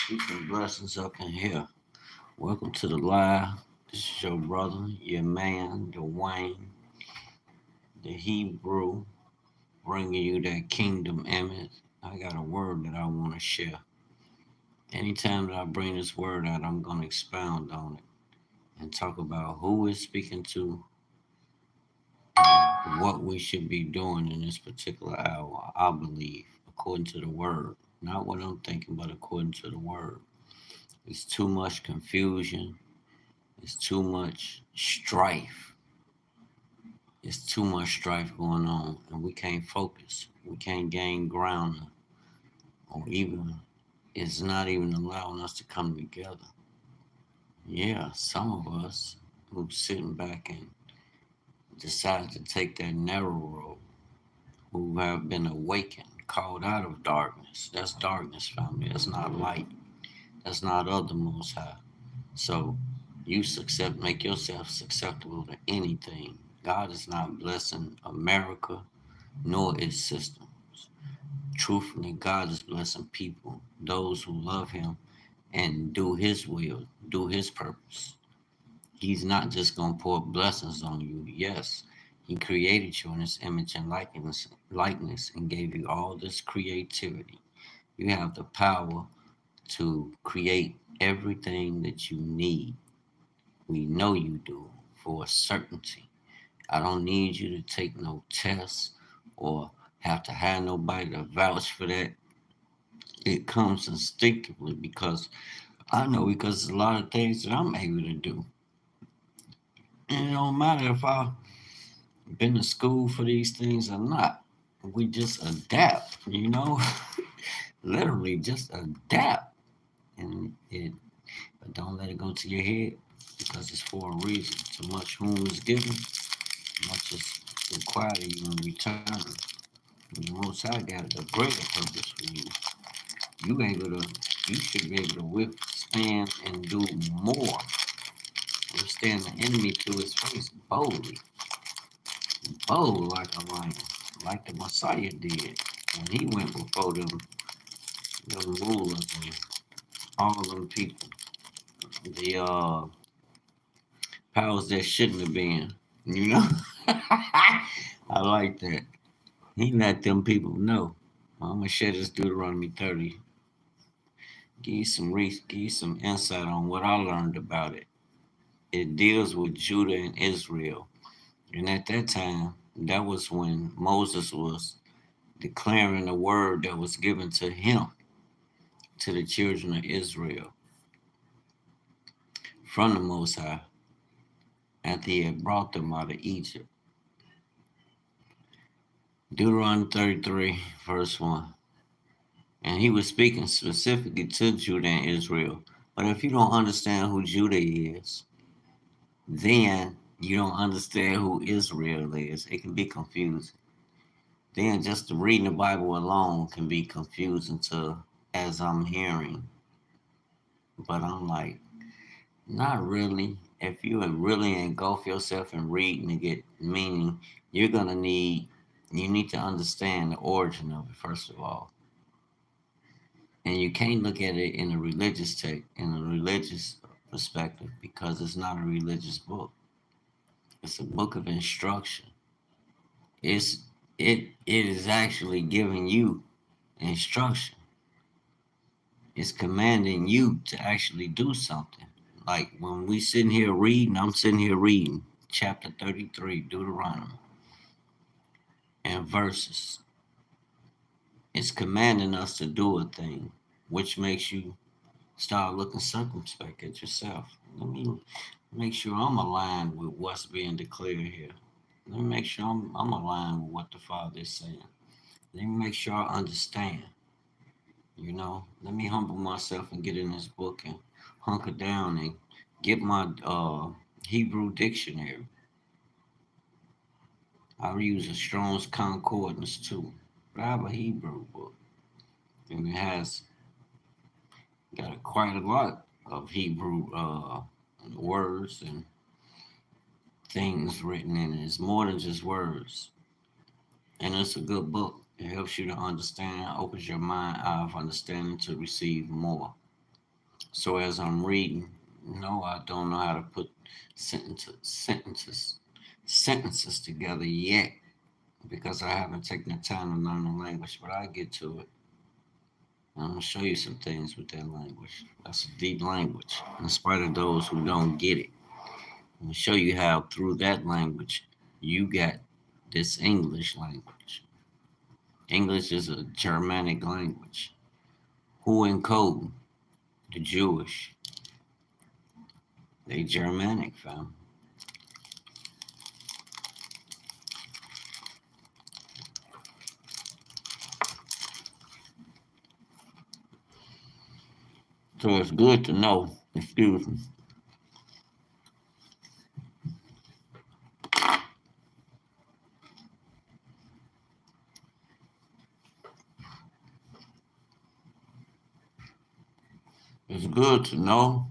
Peace and blessings up in here. Welcome to the live. This is your brother, your man, Dwayne, the Hebrew, bringing you that kingdom image. I got a word that I want to share. Anytime that I bring this word out, I'm going to expound on it and talk about who it's speaking to, what we should be doing in this particular hour. I believe, according to the word. Not what I'm thinking, but according to the word. It's too much confusion. It's too much strife. It's too much strife going on, and we can't focus. We can't gain ground, or even it's not even allowing us to come together. Yeah, some of us who's sitting back and decide to take that narrow road, who have been awakened, called out of darkness. That's darkness, family. That's not light. That's not of the Most High. So make yourself susceptible to anything. God is not blessing America nor its systems. Truthfully, God is blessing people, those who love Him and do His will, do His purpose. He's not just going to pour blessings on you. Yes, He created you in His image and likeness and gave you all this creativity. You have the power to create everything that you need. We know you do for a certainty. I don't need you to take no tests or have to have nobody to vouch for that. It comes instinctively because I know because there's a lot of things that I'm able to do. And it don't matter if I've been to school for these things or not. We just adapt. Literally just adapt. And it but don't let it go to your head because it's for a reason. To much whom is given, much is required of you in return. And the Most High got a greater purpose for you. You should be able to withstand and do more. Withstand the enemy to his face boldly, bold like a lion, like the Messiah did when he went before them rulers and all them people, the powers that shouldn't have been. You know, I like that. He let them people know. I'm gonna share this Deuteronomy 30. Give you some insight on what I learned about it. It deals with Judah and Israel. And at that time, that was when Moses was declaring the word that was given to him, to the children of Israel, from the Most High, after he had brought them out of Egypt. Deuteronomy 33, verse 1. And he was speaking specifically to Judah and Israel. But if you don't understand who Judah is, then you don't understand who Israel is. It can be confusing. Then just reading the Bible alone can be confusing to as I'm hearing. But I'm like, not really. If you really engulf yourself in reading to get meaning, you need to understand the origin of it first of all. And you can't look at it in a religious perspective because it's not a religious book. It's a book of instruction. It's it is actually giving you instruction. It's commanding you to actually do something. Like when we sitting here reading, I'm sitting here reading chapter 33, Deuteronomy, and verses. It's commanding us to do a thing, which makes you start looking circumspect at yourself. Let me make sure I'm aligned with what's being declared here. Let me make sure I'm aligned with what the Father is saying. Let me make sure I understand. Let me humble myself and get in this book and hunker down and get my Hebrew dictionary. I use a Strong's Concordance too. But I have a Hebrew book, and it has got quite a lot of Hebrew words and things written in it. It's more than just words, and it's a good book. It helps you to understand, opens your mind eye of understanding to receive more. So as I'm reading, no, I don't know how to put sentences together yet because I haven't taken the time to learn the language, but I get to it. I'm gonna show you some things with that language. That's a deep language. In spite of those who don't get it, I'm gonna show you how through that language you got this English language. English is a Germanic language. Who encode the Jewish? They Germanic, fam. So it's good to know. Excuse me. It's good to know,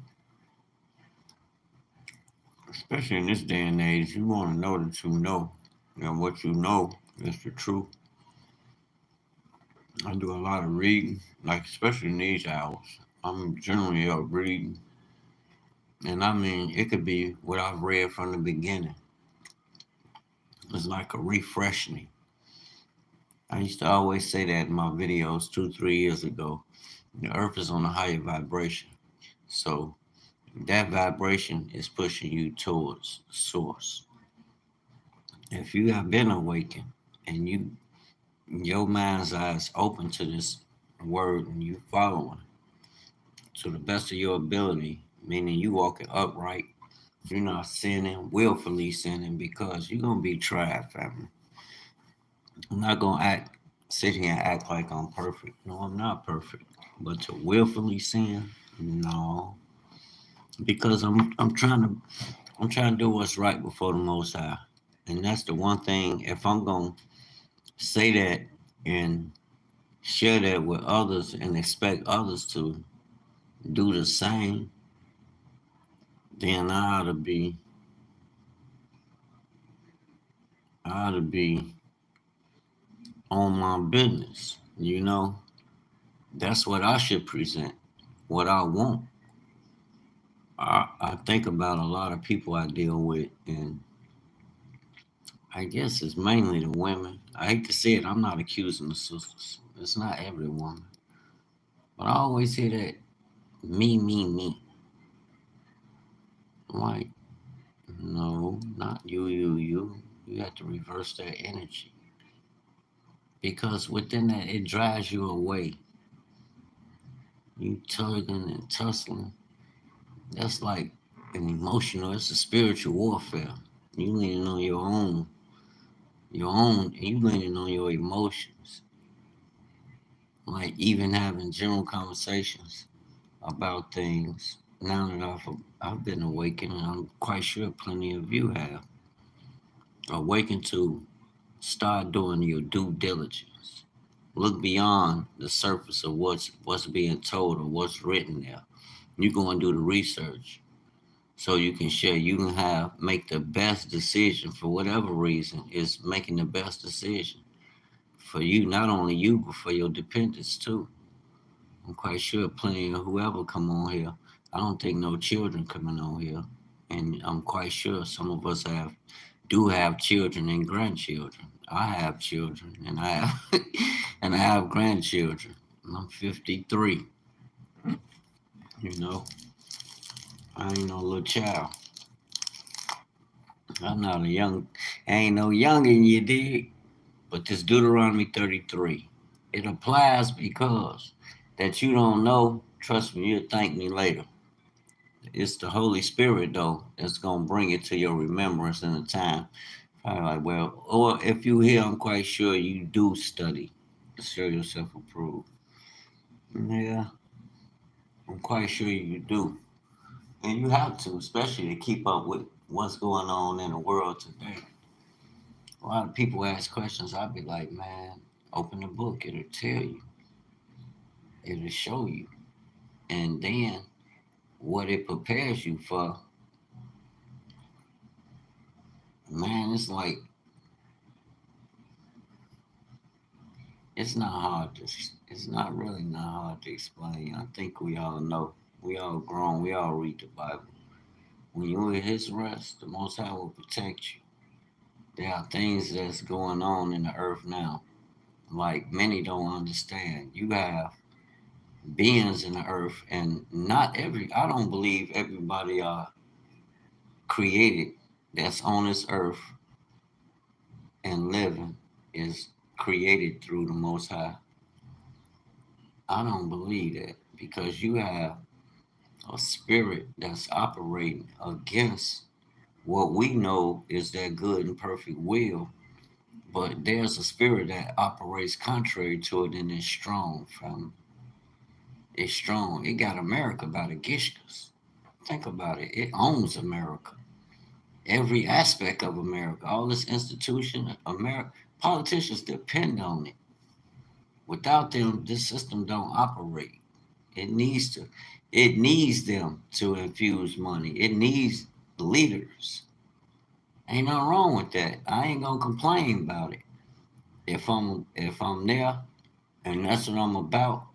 especially in this day and age. You want to know that you know, and what you know is the truth. I do a lot of reading, like especially in these hours. I'm generally up reading, and I mean it could be what I've read from the beginning. It's like a refreshing. I used to always say that in my videos 2, 3 years ago. The earth is on a higher vibration. So that vibration is pushing you towards the source. If you have been awakened and your mind's eyes open to this word and you following to the best of your ability, meaning you walking upright, you're not sinning, willfully sinning because you're gonna be tried, family. I'm not gonna sit here and act like I'm perfect. No, I'm not perfect. But to willfully sin, no. Because I'm trying to do what's right before the most high. And that's the one thing, if I'm gonna say that and share that with others and expect others to do the same, then I ought to be on my business. That's what I should present, what I want. I think about a lot of people I deal with, and I guess it's mainly the women. I hate to say it, I'm not accusing the sisters. It's not every woman. But I always hear that me, me, me. I'm like, no, not you, you, you. You have to reverse that energy. Because within that, it drives you away. You tugging and tussling. That's like an emotional, it's a spiritual warfare. You leaning on you leaning on your emotions. Like even having general conversations about things. Now that I've been awakened, and I'm quite sure plenty of you have awakened to start doing your due diligence. Look beyond the surface of what's being told or what's written there. You go and do the research so you can share. You can make the best decision for whatever reason is making the best decision for you, not only you but for your dependents too. I'm quite sure plenty of whoever come on here. I don't think no children coming on here, and I'm quite sure some of us do have children and grandchildren. I have children, and I have and I have grandchildren. I'm 53. You know, I ain't no little child. I'm not a young. I ain't no youngin', you dig? But this Deuteronomy 33, it applies because that you don't know. Trust me, you'll thank me later. It's the Holy Spirit though that's gonna bring it to your remembrance in the time. I'm like, well, or if you hear, I'm quite sure you do study to show yourself approved. Yeah, I'm quite sure you do, and you have to, especially to keep up with what's going on in the world today. A lot of people ask questions. I'd be like, man, open the book. It'll tell you. It'll show you, and then what it prepares you for. Man, it's not hard to. It's not really not hard to explain. I think we all know. We all grown. We all read the Bible. When you're in His rest, the Most High will protect you. There are things that's going on in the earth now, like many don't understand. You have beings in the earth, and not every. I don't believe everybody created that's on this earth and living is created through the Most High. I don't believe that because you have a spirit that's operating against what we know is their good and perfect will, but there's a spirit that operates contrary to it and is strong from it's strong. It got America by the gishkas. Think about it. It owns America. Every aspect of America, all this institution, America, politicians depend on it. Without them, this system don't operate. It needs to. It needs them to infuse money. It needs leaders. Ain't nothing wrong with that. I ain't gonna complain about it. If I'm there and that's what I'm about,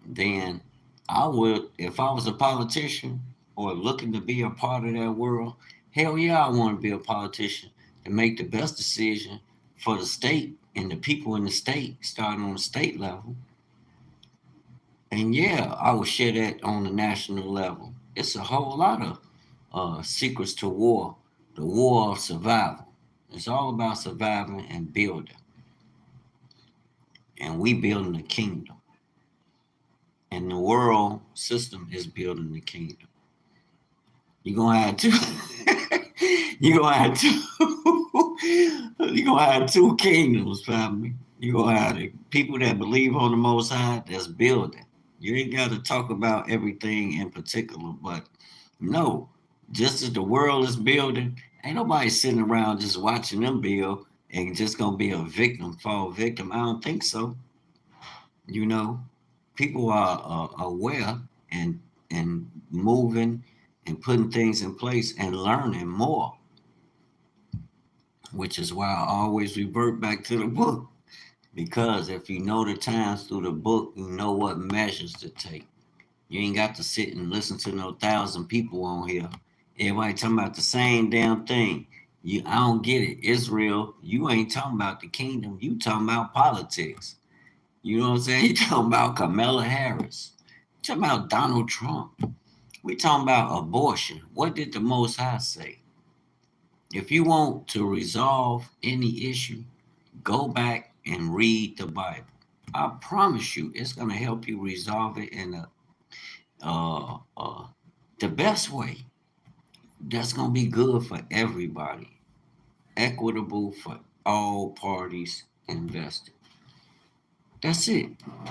then I would. If I was a politician or looking to be a part of that world, hell yeah, I want to be a politician and make the best decision for the state and the people in the state, starting on the state level. And yeah, I would share that on the national level. It's a whole lot of secrets to war, the war of survival. It's all about surviving and building. And we building the kingdom. And the world system is building the kingdom. You're gonna have two you're gonna have two you're gonna have two kingdoms, family. You're gonna have the people that believe on the most high that's building. You ain't gotta talk about everything in particular, but no, just as the world is building, ain't nobody sitting around just watching them build and just gonna be a victim, fall victim. I don't think so. You know, people are aware and moving and putting things in place and learning more, which is why I always revert back to the book. Because if you know the times through the book, you know what measures to take. You ain't got to sit and listen to no 1,000 people on here. Everybody talking about the same damn thing. I don't get it. Israel, you ain't talking about the kingdom. You talking about politics. You know what I'm saying? You talking about Kamala Harris. You talking about Donald Trump. We talking about abortion. What did the Most High say? If you want to resolve any issue, go back and read the Bible. I promise you, it's gonna help you resolve it in uh, uh, the best way. That's gonna be good for everybody, equitable for all parties invested. That's it.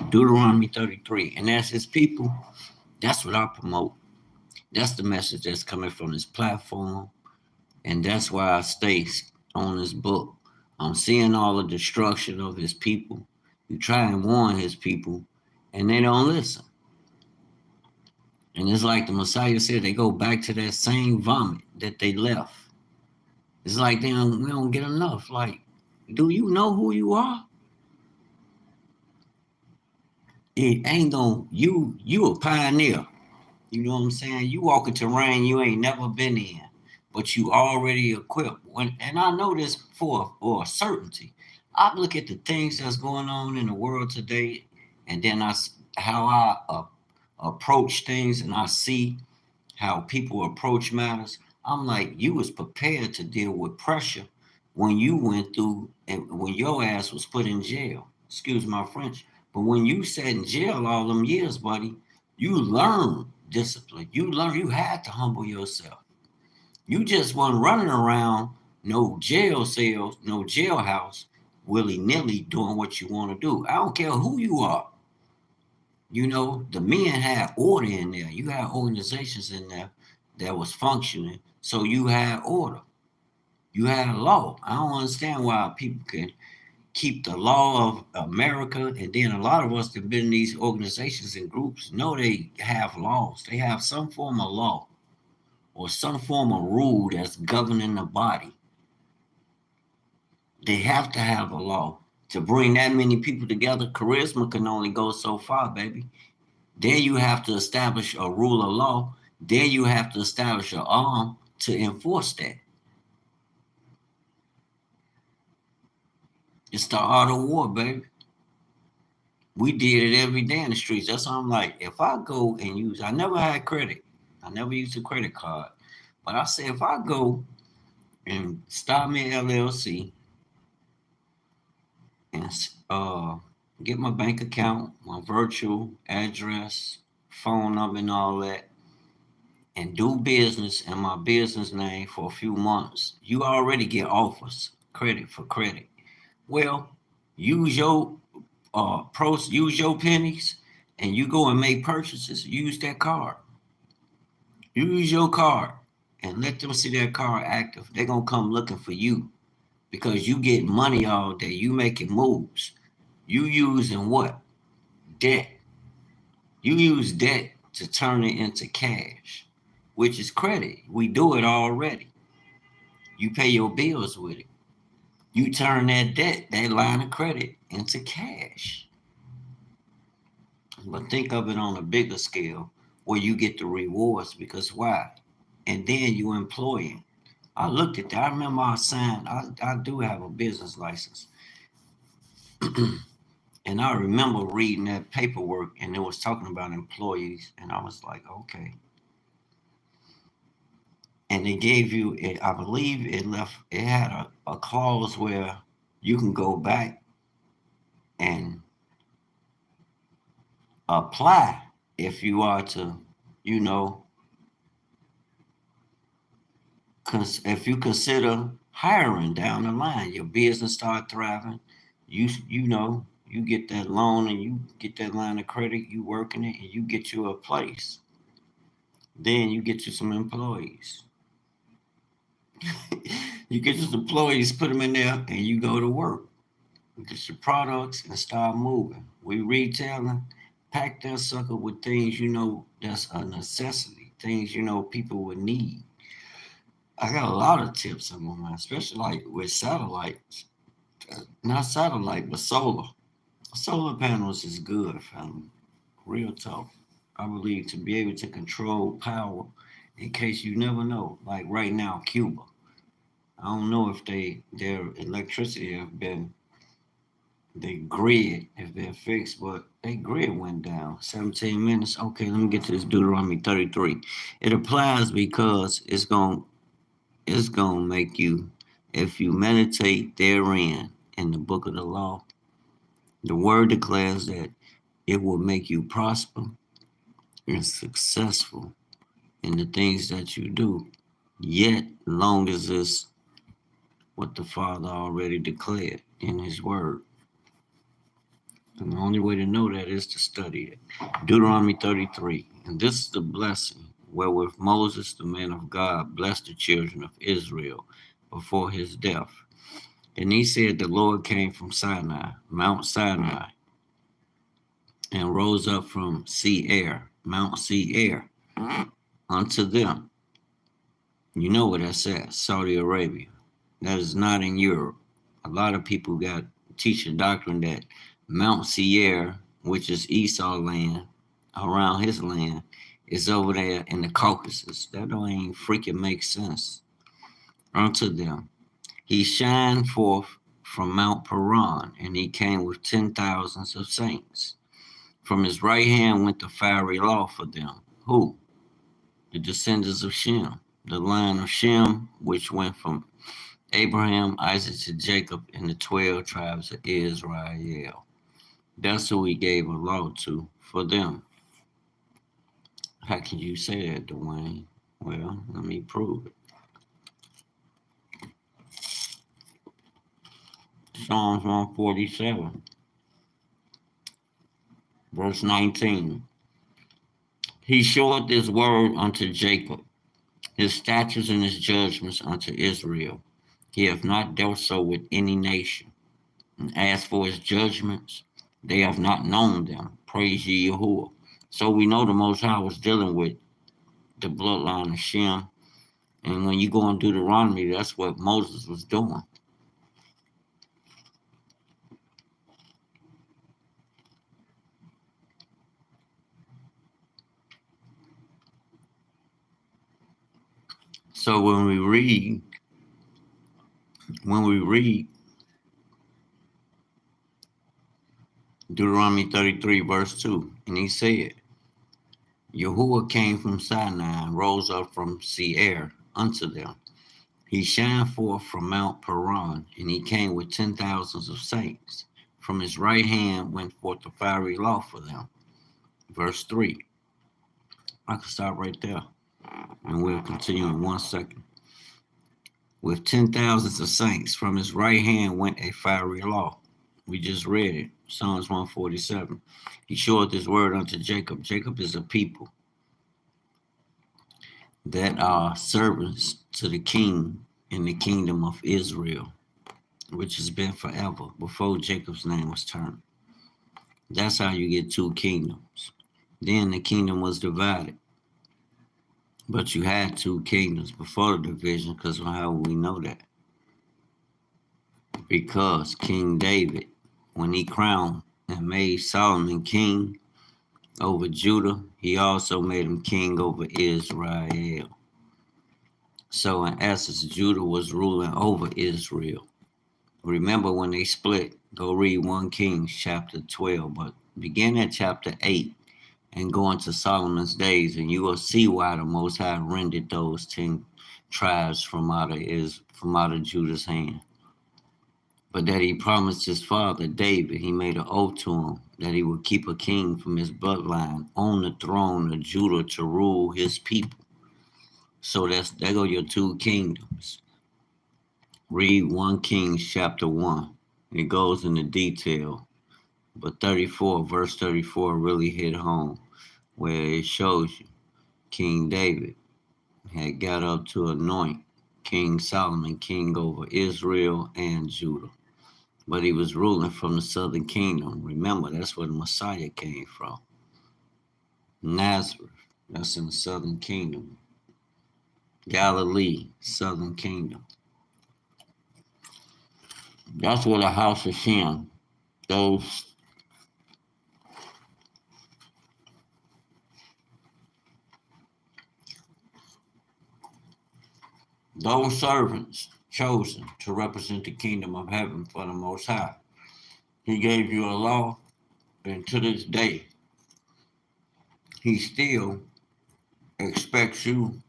Deuteronomy 33, and as His people, that's what I promote. That's the message that's coming from this platform. And that's why I stay on this book. I'm seeing all the destruction of His people. You try and warn His people, and they don't listen. And it's like the Messiah said, they go back to that same vomit that they left. It's like we don't get enough. Like, do you know who you are? It ain't gonna, you a pioneer. You know what I'm saying? You walk in terrain you ain't never been in, but you already equipped. And I know this for a certainty. I look at the things that's going on in the world today, and then how I approach things, and I see how people approach matters. I'm like, you was prepared to deal with pressure when you went through and when your ass was put in jail. Excuse my French, but when you sat in jail all them years, buddy, you learned discipline. You had to humble yourself. You just wasn't running around no jail cells, no jailhouse, willy nilly doing what you want to do. I don't care who you are. You know, the men had order in there. You had organizations in there that was functioning. So you had order. You had a law. I don't understand why people can keep the law of America, and then a lot of us that have been in these organizations and groups know they have laws. They have some form of law or some form of rule that's governing the body. They have to have a law to bring that many people together. Charisma can only go so far, baby. Then you have to establish a rule of law. Then you have to establish an arm to enforce that. It's the art of war, baby. We did it every day in the streets. That's why I'm like, if I go and use, I never had credit. I never used a credit card. But I say, if I go and start me an LLC and get my bank account, my virtual address, phone number, and all that, and do business in my business name for a few months, you already get offers, credit for credit. Well, use your pros, use your pennies, and you go and make purchases. Use that card. Use your card, and let them see that card active. They're gonna come looking for you because you get money all day. You making moves. You using what? Debt. You use debt to turn it into cash, which is credit. We do it already. You pay your bills with it. You turn that debt, that line of credit, into cash. But think of it on a bigger scale where you get the rewards because why? And then you employing. I looked at that. I remember I signed, I do have a business license. And I remember reading that paperwork and it was talking about employees. And I was like, okay. And they gave you, I believe it had a clause where you can go back and apply if you are to, you know, if you consider hiring down the line, your business start thriving, you get that loan and you get that line of credit, you working it and you get you a place. Then you get you some employees. You get your employees, put them in there, and you go to work. Get your products and start moving. We retailing, pack that sucker with things you know that's a necessity, things you know people would need. I got a lot of tips in my mind, especially like with satellites. Not satellite, but solar. Solar panels is good, family. Real talk. I believe to be able to control power in case you never know. Like right now, Cuba. I don't know if their electricity have been they grid has been fixed, but they grid went down. 17 minutes. Okay, let me get to this Deuteronomy 33. It applies because it's gonna make you, if you meditate therein in the book of the law, the word declares that it will make you prosper and successful in the things that you do. Yet, long as it's what the Father already declared in His Word. And the only way to know that is to study it. Deuteronomy 33. And this is the blessing wherewith Moses, the man of God, blessed the children of Israel before his death. And he said, the Lord came from Sinai, Mount Sinai, and rose up from Seir, Mount Seir, unto them. You know what that's at, Saudi Arabia. That is not in Europe. A lot of people got teaching doctrine that Mount Seir, which is Esau land, around his land, is over there in the Caucasus. That don't even freaking make sense. Unto them. He shined forth from Mount Paran, and he came with 10,000s of saints. From his right hand went the fiery law for them. Who? The descendants of Shem, the line of Shem, which went from Abraham, Isaac to Jacob, and the 12 tribes of Israel. That's who he gave a law to for them. How can you say that, Dwayne? Well, let me prove it. Psalms 147, verse 19. He showed this word unto Jacob, his statutes and his judgments unto Israel. He hath not dealt so with any nation. And as for his judgments, they have not known them. Praise ye Yahuwah. So we know the Most High was dealing with the bloodline of Shem. And when you go in Deuteronomy, that's what Moses was doing. So when we read Deuteronomy 33, verse 2, and he said, Yahuwah came from Sinai and rose up from Seir unto them. He shined forth from Mount Paran, and he came with 10,000s of saints. From his right hand went forth the fiery law for them. Verse 3. I can stop right there, and we'll continue in 1 second. With 10,000s of saints, from his right hand went a fiery law. We just read it, Psalms 147. He showed this word unto Jacob. Jacob is a people that are servants to the king in the kingdom of Israel, which has been forever, before Jacob's name was turned. That's how you get two kingdoms. Then the kingdom was divided. But you had two kingdoms before the division, because how we know that? Because King David, when he crowned and made Solomon king over Judah, he also made him king over Israel. So in essence, Judah was ruling over Israel. Remember when they split, go read 1 Kings chapter 12, but begin at chapter 8 and go into Solomon's days, and you will see why the Most High rendered those 10 tribes from out of Judah's hand. But that he promised his father David, he made an oath to him that he would keep a king from his bloodline on the throne of Judah to rule his people. So there go your two kingdoms. Read 1 Kings chapter 1. It goes into detail. But verse 34 really hit home, where it shows you King David had got up to anoint King Solomon king over Israel and Judah. But he was ruling from the southern kingdom. Remember, that's where the Messiah came from. Nazareth, that's in the southern kingdom. Galilee, southern kingdom. That's where the house of Shem, those servants chosen to represent the kingdom of heaven for the Most High. He gave you a law, and to this day, he still expects you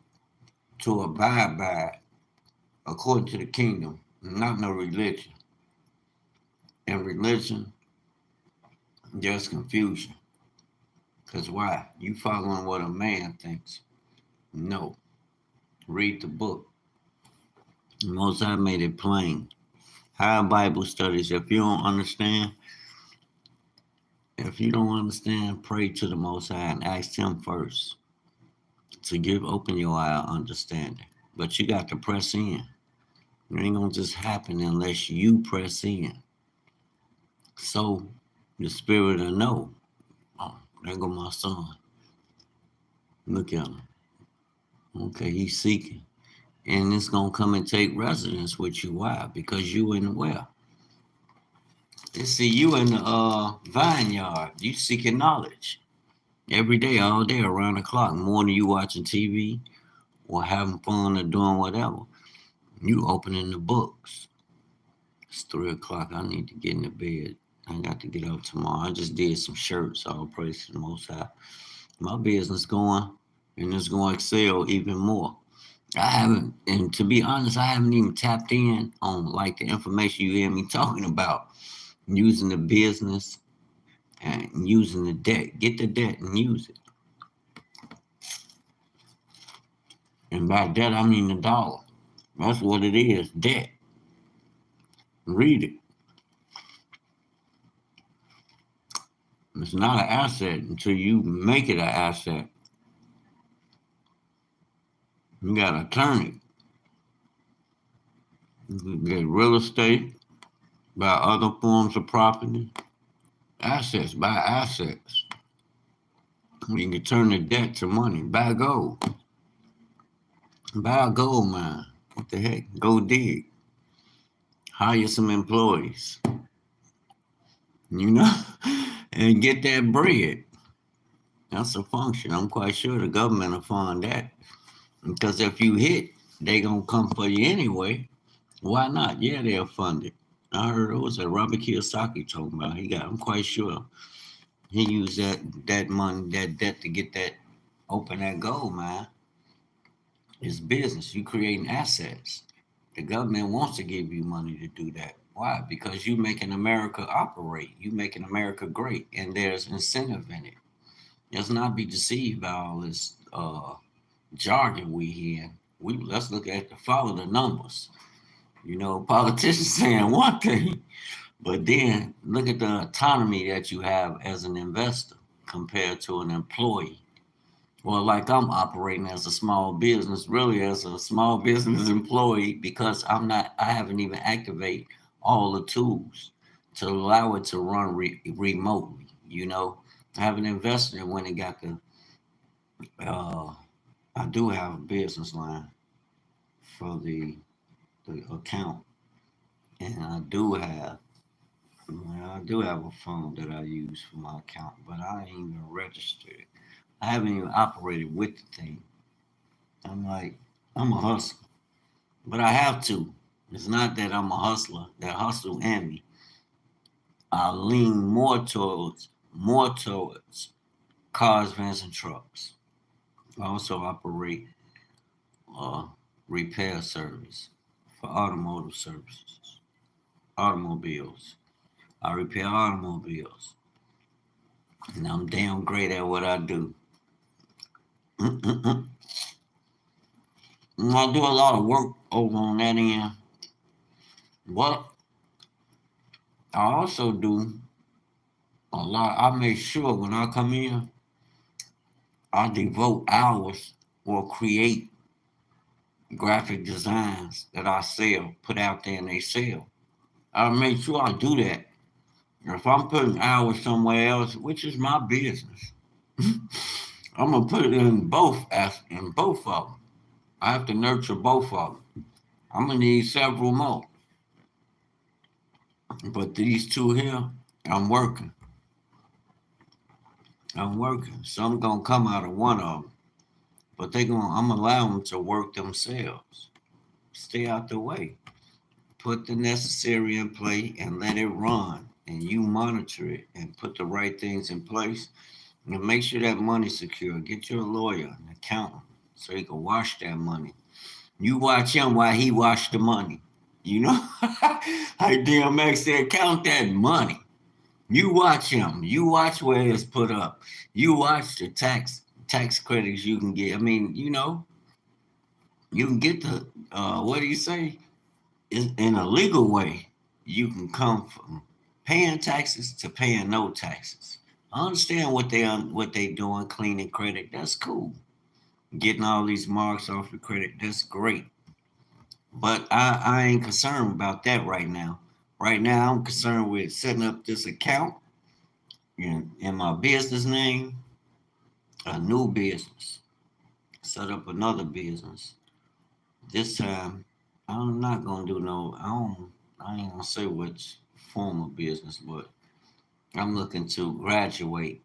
to abide by it according to the kingdom, not no religion. And religion, there's confusion. Because why? You following what a man thinks. No. Read the book. The Most High made it plain. High Bible studies, if you don't understand, pray to the Most High and ask him first to open your eye of understanding. But you got to press in. It ain't going to just happen unless you press in. So the spirit will know. Oh, there go my son. Look at him. Okay, he's seeking. And it's going to come and take residence with you. Why? Because you in where? They see you in the vineyard. You seeking knowledge. Every day, all day, around the clock. More than you watching TV or having fun or doing whatever. You opening the books. It's 3 o'clock. I need to get in the bed. I got to get up tomorrow. I just did some shirts. All praise to the Most High. My business going, and it's going to excel even more. And to be honest, I haven't even tapped in on like the information you hear me talking about. Using the business and using the debt. Get the debt and use it. And by debt, I mean the dollar. That's what it is, debt. Read it. It's not an asset until you make it an asset. You got to turn it. You get real estate, buy other forms of property. Assets, buy assets. You can turn the debt to money. Buy gold. Buy a gold mine. What the heck? Go dig. Hire some employees. And get that bread. That's a function. I'm quite sure the government will fund that. Because if you hit they gonna come for you anyway. Why not? Yeah, they'll fund it. I heard it was a Robert Kiyosaki talking about. I'm quite sure he used that money, that debt to get that open that gold mine. It's business. You creating assets. The government wants to give you money to do that. Why? Because you making America operate. You making America great, and there's incentive in it. Let's not be deceived by all this jargon we hear. We let's look at the follow the numbers. Politicians saying one thing, but then look at the autonomy that you have as an investor compared to an employee. Well, like I'm operating as a small business, really as a small business employee, because I haven't even activated all the tools to allow it to run remotely. I haven't invested in when it got uh, I do have a business line for the account, and I do have a phone that I use for my account, but I ain't even registered it. I haven't even operated with the thing. I'm like, I'm a hustler, but I have to. It's not that I'm a hustler. That hustle in me. I lean more towards cars, vans, and trucks. I also operate a repair service for automotive services, automobiles. I repair automobiles, and I'm damn great at what I do. Mm-mm-mm. I do a lot of work over on that end. But I also do a lot. I make sure when I come in, I devote hours or create graphic designs that I sell, put out there and they sell. I make sure I do that. If I'm putting hours somewhere else, which is my business, I'm gonna put it in both of them. I have to nurture both of them. I'm gonna need several more, but these two here, I'm working. I'm working. Some gonna come out of one of them, but I'm gonna allow them to work themselves. Stay out the way. Put the necessary in play and let it run. And you monitor it and put the right things in place and make sure that money's secure. Get your lawyer, an accountant, so he can wash that money. You watch him while he wash the money. You know, like DMX said, count that money. You watch him. You watch where it's put up. You watch the tax credits you can get. I mean, you can get the what do you say? In a legal way. You can come from paying taxes to paying no taxes. I understand what they doing, cleaning credit. That's cool. Getting all these marks off the credit. That's great. But I ain't concerned about that right now. Right now, I'm concerned with setting up this account in my business name, a new business, set up another business. This time, I'm not gonna do no. I ain't gonna say which form of business, but I'm looking to graduate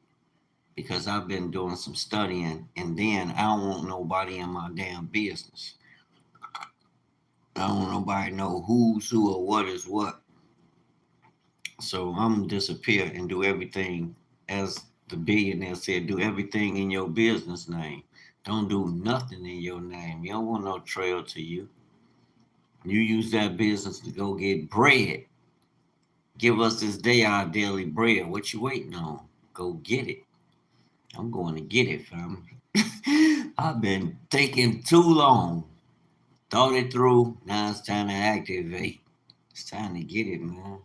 because I've been doing some studying, and then I don't want nobody in my damn business. I don't want nobody know who's who or what is what. So I'm gonna disappear and do everything as the billionaire said. Do everything in your business name. Don't do nothing in your name. You don't want no trail to you. You use that business to go get bread. Give us this day our daily bread. What you waiting on? Go get it. I'm going to get it, fam. I've been taking too long. Thought it through. Now it's time to activate. It's time to get it, man.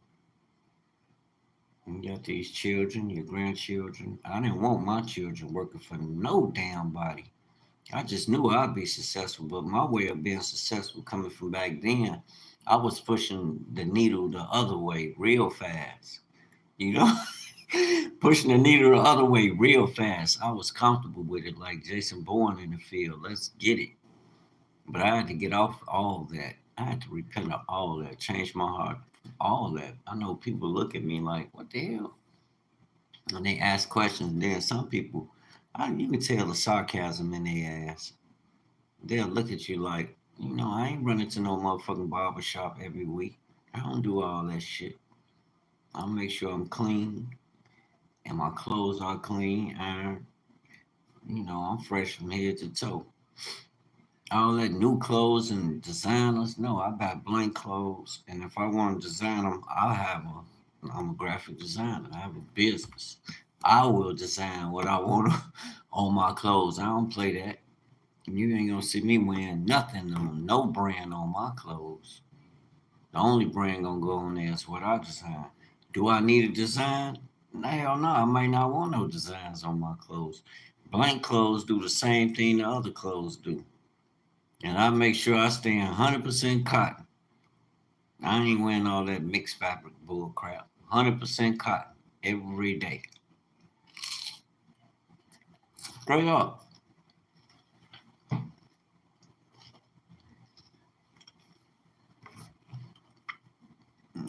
You got these children, your grandchildren. I didn't want my children working for no damn body. I just knew I'd be successful, but my way of being successful coming from back then, I was pushing the needle the other way real fast. You know, pushing the needle the other way real fast. I was comfortable with it, like Jason Bourne in the field. Let's get it. But I had to get off all that. I had to repent of all that, change my heart, all that. I know people look at me like, what the hell? And they ask questions. And then some people, you can tell the sarcasm in their ass. They'll look at you like, I ain't running to no motherfucking barber shop every week. I don't do all that shit. I make sure I'm clean and my clothes are clean, ironed. I'm fresh from head to toe. All that new clothes and designers, no, I buy blank clothes. And if I want to design them, I'm a graphic designer. I have a business. I will design what I want on my clothes. I don't play that. You ain't gonna see me wearing nothing on no brand on my clothes. The only brand gonna go on there is what I design. Do I need a design? Hell no, I might not want no designs on my clothes. Blank clothes do the same thing the other clothes do. And I make sure I stay 100% cotton. I ain't wearing all that mixed fabric bull crap. 100% cotton every day. Straight up.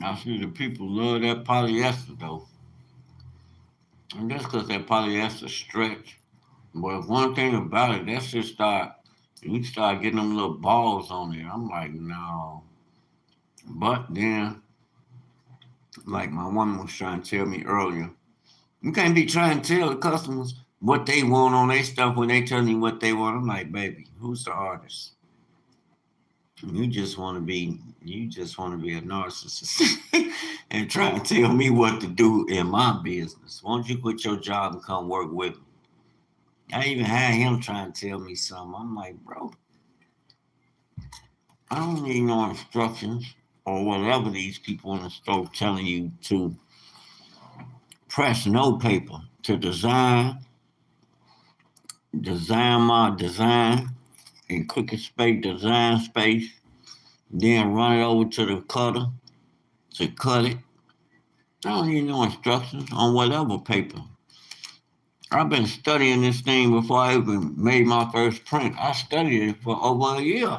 I see the people love that polyester though. And that's because that polyester stretch. But one thing about it, you start getting them little balls on there. I'm like, no. But then, like my woman was trying to tell me earlier, you can't be trying to tell the customers what they want on their stuff when they tell you what they want. I'm like, baby, who's the artist? You just want to be a narcissist and try to tell me what to do in my business. Why don't you quit your job and come work with me? I even had him trying to tell me something. I'm like, bro, I don't need no instructions or whatever these people in the store telling you to press no paper to design my design in Cricut Space design space, then run it over to the cutter to cut it. I don't need no instructions on whatever paper. I've been studying this thing before I even made my first print. I studied it for over a year.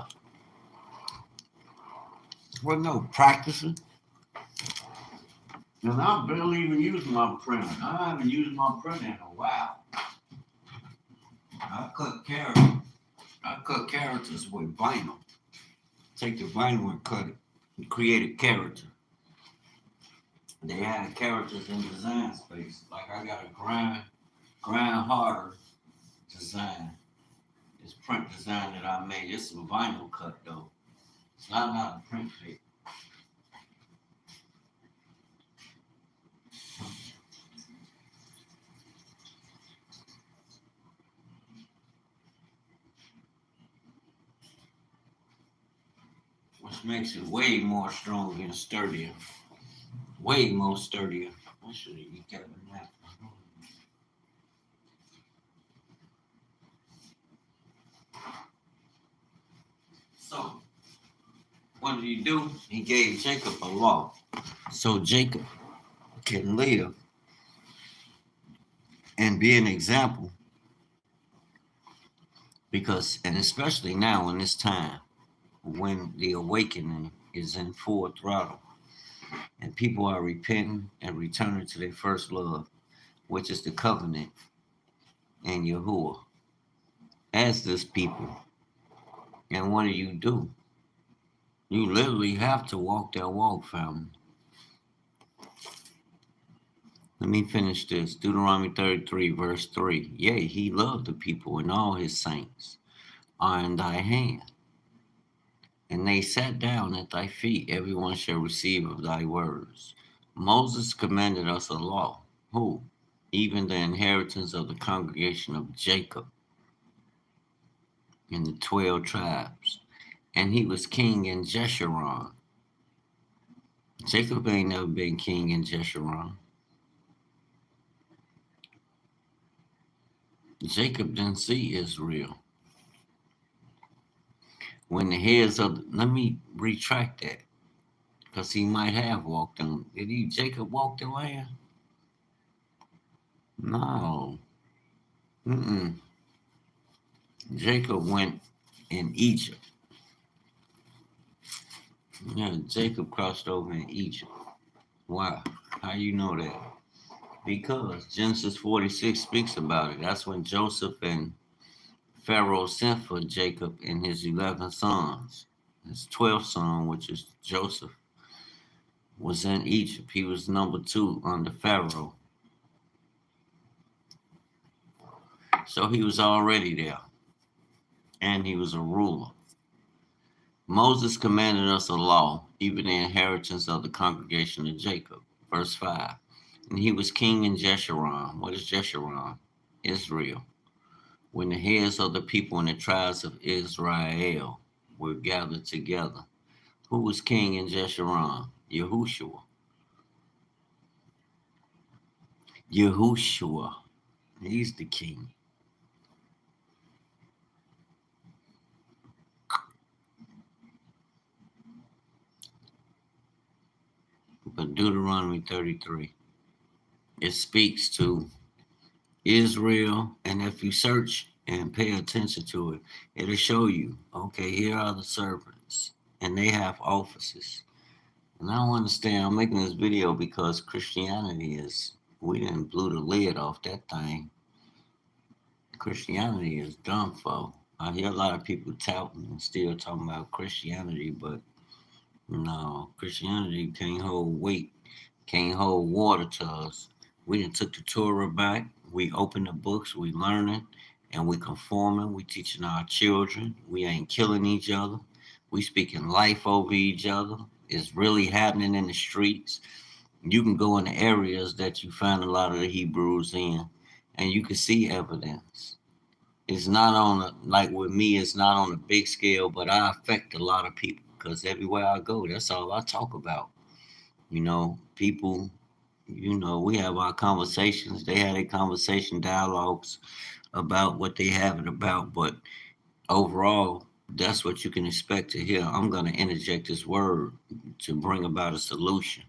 With no practicing. And I barely even use my printer. I haven't used my printer in a while. I cut characters. I cut characters with vinyl. Take the vinyl and cut it and create a character. They had characters in design space. Like I got a grind harder design. This print design that I made. It's a vinyl cut though. It's not a print paper. Which makes it way more stronger and sturdier. Way more sturdier. I should have kept that. So, what did he do? He gave Jacob a law. So Jacob can live and be an example because, and especially now in this time when the awakening is in full throttle and people are repenting and returning to their first love, which is the covenant and Yahuwah, as this people. And what do? You literally have to walk that walk, family. Let me finish this. Deuteronomy 33, verse 3. Yea, he loved the people, and all his saints are in thy hand. And they sat down at thy feet. Everyone shall receive of thy words. Moses commanded us a law. Who? Even the inheritance of the congregation of Jacob in the 12 tribes. And he was king in Jeshurun. Jacob ain't never been king in Jeshurun. Jacob didn't see Israel. When the heads of, let me retract that, because he might have walked on. Jacob walk the land? No. Mm-mm. Jacob went in Egypt. Yeah, Jacob crossed over in Egypt. Why? How you know that? Because Genesis 46 speaks about it. That's when Joseph and Pharaoh sent for Jacob and his 11 sons. His 12th son, which is Joseph, was in Egypt. He was number 2 under Pharaoh. So he was already there, and he was a ruler. Moses commanded us a law, even the inheritance of the congregation of Jacob. Verse 5. And he was king in Jeshurun. What is Jeshurun? Israel. When the heads of the people and the tribes of Israel were gathered together. Who was king in Jeshurun? Yahushua. Yahushua. He's the king. But Deuteronomy 33, it speaks to Israel, and if you search and pay attention to it, it'll show you, okay, here are the servants, and they have offices. And I don't understand, I'm making this video because Christianity is, we didn't blew the lid off that thing. Christianity is done for. I hear a lot of people touting and still talking about Christianity, but no, Christianity can't hold weight, can't hold water to us. We done took the Torah back. We open the books, we learning, and we conforming. We teaching our children. We ain't killing each other. We speaking life over each other. It's really happening in the streets. You can go in the areas that you find a lot of the Hebrews in, and you can see evidence. It's not on a, like with me, it's not on a big scale, but I affect a lot of people because everywhere I go, that's all I talk about. You know, people, you know, we have our conversations. They have their conversation dialogues about what they have it about. But overall, that's what you can expect to hear. I'm going to interject this word to bring about a solution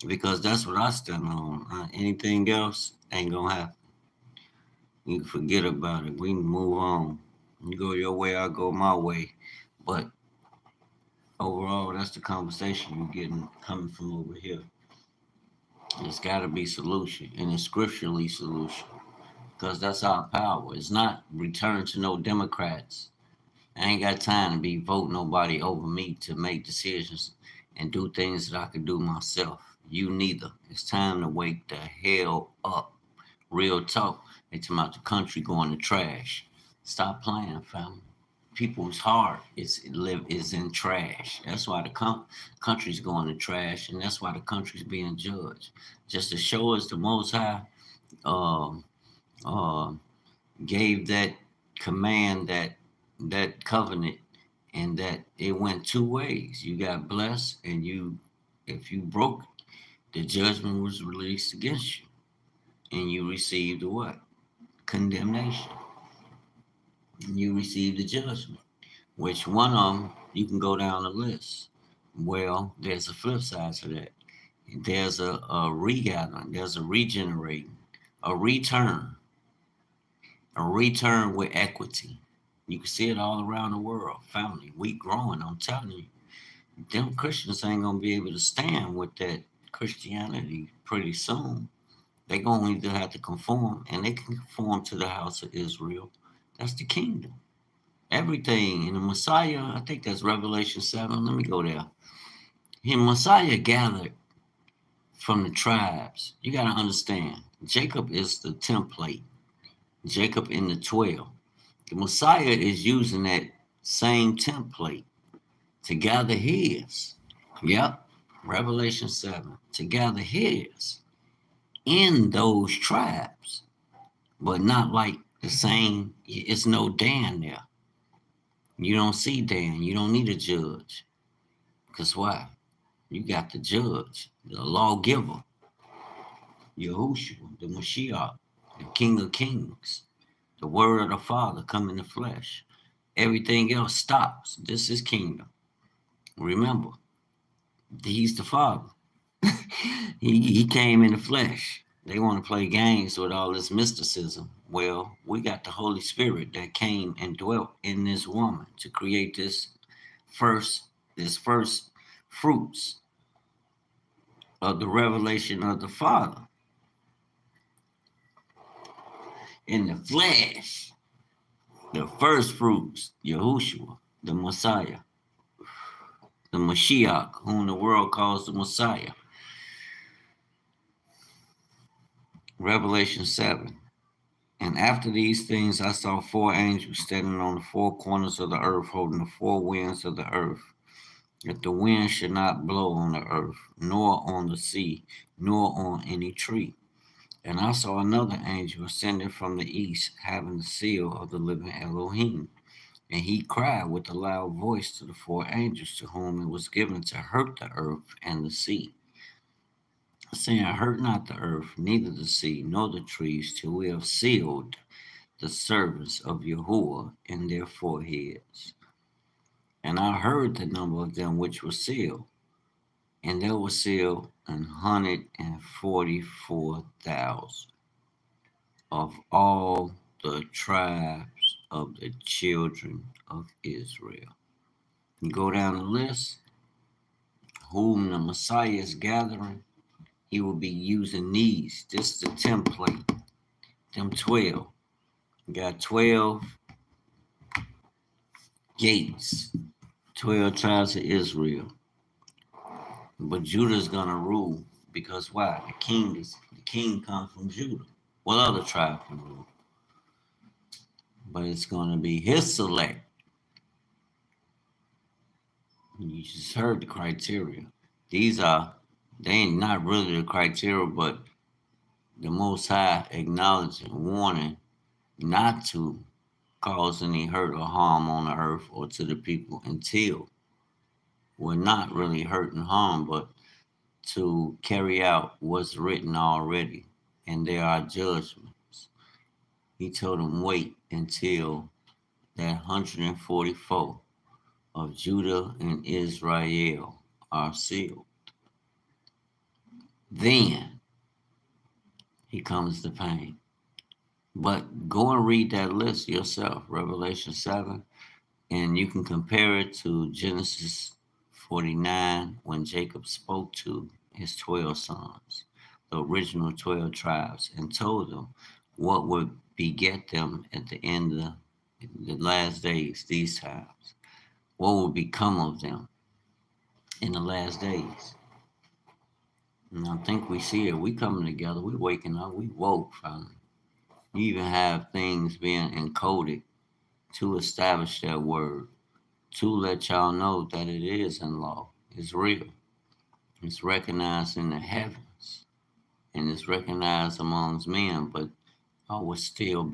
because that's what I stand on. Anything else ain't going to happen. You can forget about it. We can move on. You go your way, I go my way. But overall, that's the conversation you're getting coming from over here. It's got to be solution, and it's scripturally solution, because that's our power. It's not return to no Democrats. I ain't got time to be voting nobody over me to make decisions and do things that I could do myself. You neither. It's time to wake the hell up. Real talk. They talking about the country going to trash. Stop playing, fam. People's heart is in trash. That's why the country's going to trash, and that's why the country's being judged. Just to show us the Most High uh, uh, gave that command, that covenant, and that it went 2 ways. You got blessed, and if you broke it, the judgment was released against you, and you received the what? Condemnation. You received the judgment. Which one of them, you can go down the list. Well, there's a flip side to that. There's a regathering, there's a regenerating, a return with equity. You can see it all around the world. Family, we growing, I'm telling you. Them Christians ain't going to be able to stand with that Christianity pretty soon. They're going to either have to conform, and they can conform to the house of Israel. That's the kingdom. Everything in the Messiah, I think that's Revelation 7. Let me go there. Messiah gathered from the tribes. You got to understand, Jacob is the template. Jacob in the 12. The Messiah is using that same template to gather his. Yep, Revelation 7. To gather his in those tribes. But not like the same, it's no Dan there. You don't see Dan. You don't need a judge. Because why? You got the judge, the lawgiver, Yahushua, the Mashiach, the King of Kings, the Word of the Father come in the flesh. Everything else stops. This is kingdom. Remember, he's the Father. he came in the flesh. They want to play games with all this mysticism. Well, we got the Holy Spirit that came and dwelt in this woman to create this first fruits of the revelation of the Father in the flesh. The first fruits, Yahushua, the Messiah, the Mashiach, whom the world calls the Messiah. Revelation 7. And after these things I saw four angels standing on the four corners of the earth, holding the four winds of the earth, that the wind should not blow on the earth, nor on the sea, nor on any tree. And I saw another angel ascending from the east, having the seal of the living Elohim. And he cried with a loud voice to the four angels to whom it was given to hurt the earth and the sea, saying, hurt not the earth, neither the sea, nor the trees, till we have sealed the servants of Yahuwah in their foreheads. And I heard the number of them which were sealed, and there were sealed 144,000 of all the tribes of the children of Israel. You go down the list, whom the Messiah is gathering, he will be using these. This is the template. Them 12. You got 12 gates, 12 tribes of Israel. But Judah's gonna rule because why? The king comes from Judah. What other tribe can rule? But it's gonna be his select. You just heard the criteria. They ain't not really the criteria, but the Most High acknowledging, warning not to cause any hurt or harm on the earth or to the people until we're not really hurt and harm, but to carry out what's written already. And there are judgments. He told them, wait until that 144 of Judah and Israel are sealed. Then he comes to pain. But go and read that list yourself, Revelation 7, and you can compare it to Genesis 49 when Jacob spoke to his 12 sons, the original 12 tribes, and told them what would beget them at the end of the last days, these times. What would become of them in the last days? And I think we see it. We coming together. We waking up. We woke from. You even have things being encoded to establish that word, to let y'all know that it is in law. It's real. It's recognized in the heavens. And it's recognized amongst men. But I would still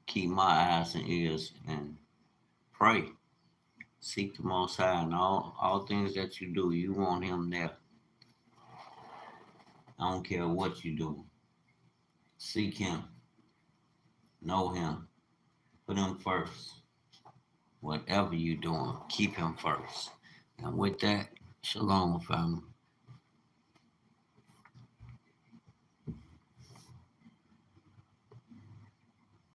keep my eyes and ears and pray. Seek the Most High, and all things that you do, you want him there. I don't care what you do. Seek him. Know him. Put him first. Whatever you're doing, keep him first. And with that, shalom, family.